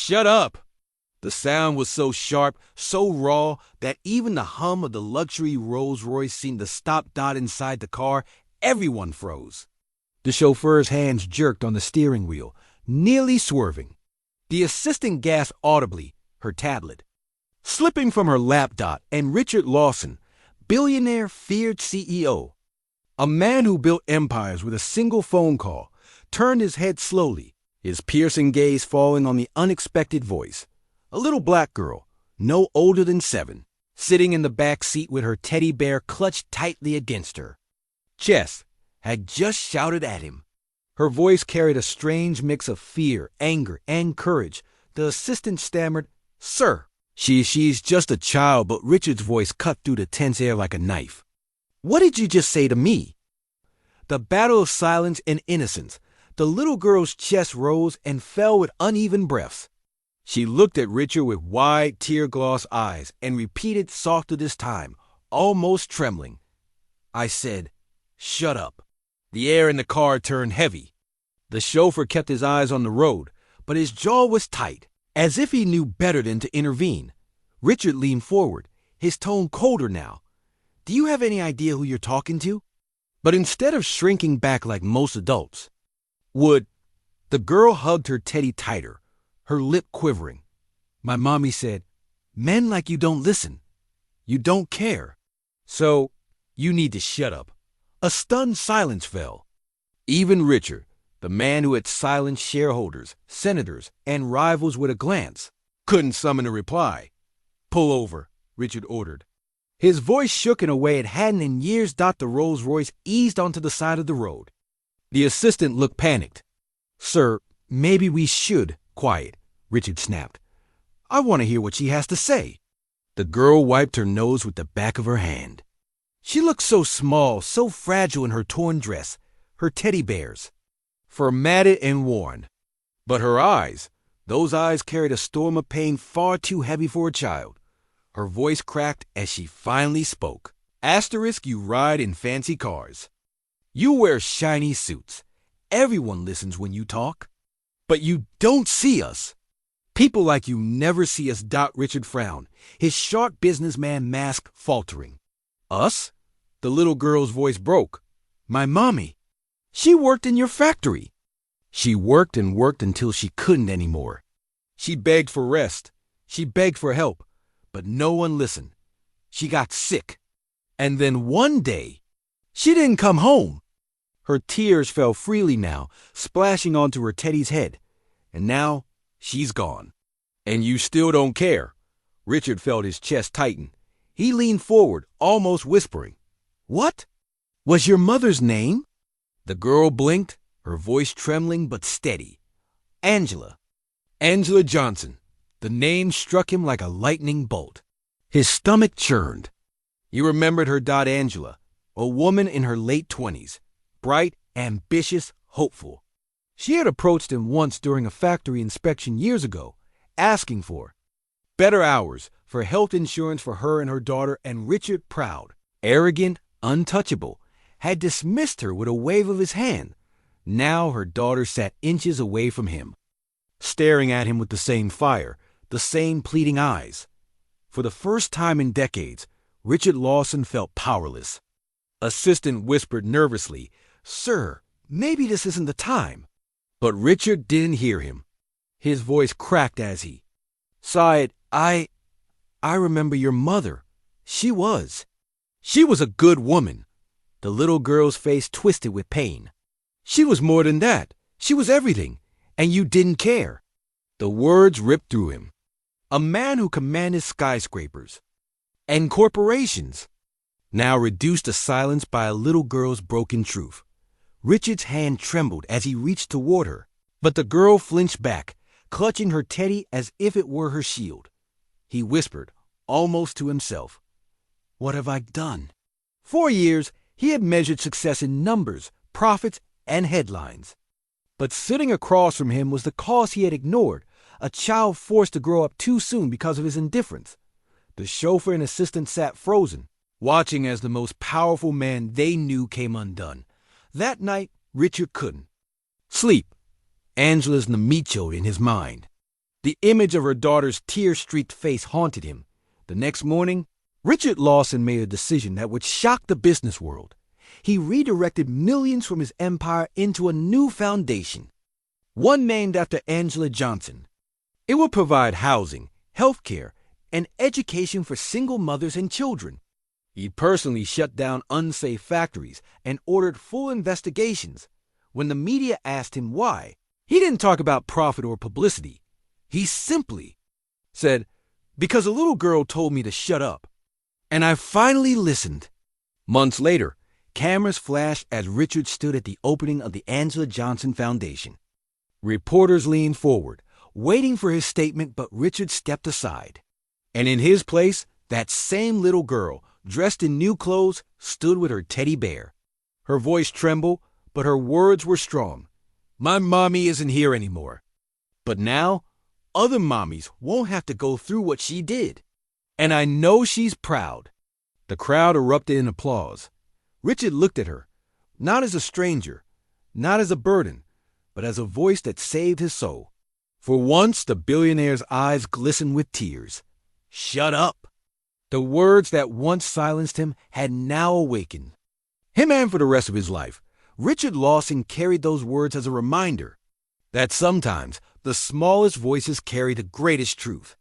Shut up! The sound was so sharp, so raw, that even the hum of the luxury Rolls-Royce seemed to stop Dot inside the car. Everyone froze. The chauffeur's hands jerked on the steering wheel, nearly swerving. The assistant gasped audibly, her tablet. Slipping from her lap, Dot and Richard Lawson, billionaire feared CEO. A man who built empires with a single phone call, turned his head slowly, his piercing gaze falling on the unexpected voice. A little black girl, no older than 7, sitting in the back seat with her teddy bear clutched tightly against her. Jess had just shouted at him. Her voice carried a strange mix of fear, anger, and courage. The assistant stammered, "Sir." She's just a child, but Richard's voice cut through the tense air like a knife. "What did you just say to me?" The battle of silence and innocence. The little girl's chest rose and fell with uneven breaths. She looked at Richard with wide, tear-glossed eyes and repeated softer this time, almost trembling. "I said, shut up." The air in the car turned heavy. The chauffeur kept his eyes on the road, but his jaw was tight, as if he knew better than to intervene. Richard leaned forward, his tone colder now. "Do you have any idea who you're talking to?" But instead of shrinking back like most adults, the girl hugged her teddy tighter, her lip quivering. "My mommy said, men like you don't listen. You don't care. So, you need to shut up." A stunned silence fell. Even Richard, the man who had silenced shareholders, senators, and rivals with a glance, couldn't summon a reply. "Pull over," Richard ordered. His voice shook in a way it hadn't in years. The Rolls-Royce eased onto the side of the road. The assistant looked panicked. "Sir, maybe we should quiet," Richard snapped. "I want to hear what she has to say." The girl wiped her nose with the back of her hand. She looked so small, so fragile in her torn dress, her teddy bears, formatted and worn. But her eyes, those eyes carried a storm of pain far too heavy for a child. Her voice cracked as she finally spoke. "Asterisk, you ride in fancy cars. You wear shiny suits. Everyone listens when you talk. But you don't see us. People like you never see us." Richard frowned, his sharp businessman mask faltering. "Us?" The little girl's voice broke. "My mommy. She worked in your factory." She worked and worked until she couldn't anymore. She begged for rest. She begged for help. But no one listened. She got sick. And then one day, she didn't come home. Her tears fell freely now, splashing onto her teddy's head. And now, she's gone. "And you still don't care." Richard felt his chest tighten. He leaned forward, almost whispering. "What was your mother's name?" The girl blinked, her voice trembling but steady. "Angela. Angela Johnson." The name struck him like a lightning bolt. His stomach churned. He remembered her. Angela, a woman in her late 20s, bright, ambitious, hopeful. She had approached him once during a factory inspection years ago, asking for better hours, for health insurance for her and her daughter, and Richard, proud, arrogant, untouchable, had dismissed her with a wave of his hand. Now her daughter sat inches away from him, staring at him with the same fire, the same pleading eyes. For the first time in decades, Richard Lawson felt powerless. Assistant whispered nervously, "Sir, maybe this isn't the time." But Richard didn't hear him. His voice cracked as he sighed. I remember your mother. She was a good woman." The little girl's face twisted with pain. "She was more than that. She was everything. And you didn't care." The words ripped through him. A man who commanded skyscrapers and corporations, now reduced to silence by a little girl's broken truth. Richard's hand trembled as he reached toward her, but the girl flinched back, clutching her teddy as if it were her shield. He whispered, almost to himself, "What have I done?" For years, he had measured success in numbers, profits, and headlines. But sitting across from him was the cause he had ignored, a child forced to grow up too soon because of his indifference. The chauffeur and assistant sat frozen, watching as the most powerful man they knew came undone. That night, Richard couldn't sleep. Angela's Nemicho in his mind. The image of her daughter's tear-streaked face haunted him. The next morning, Richard Lawson made a decision that would shock the business world. He redirected millions from his empire into a new foundation, one named after Angela Johnson. It would provide housing, health care, and education for single mothers and children. He personally shut down unsafe factories and ordered full investigations. When the media asked him why, he didn't talk about profit or publicity. He simply said, "Because a little girl told me to shut up, and I finally listened." Months later, cameras flashed as Richard stood at the opening of the Angela Johnson Foundation. Reporters leaned forward, waiting for his statement, but Richard stepped aside. And in his place, that same little girl, dressed in new clothes, stood with her teddy bear. Her voice trembled, but her words were strong. "My mommy isn't here anymore. But now, other mommies won't have to go through what she did. And I know she's proud." The crowd erupted in applause. Richard looked at her, not as a stranger, not as a burden, but as a voice that saved his soul. For once, the billionaire's eyes glistened with tears. "Shut up." The words that once silenced him had now awakened him, and for the rest of his life, Richard Lawson carried those words as a reminder that sometimes the smallest voices carry the greatest truth.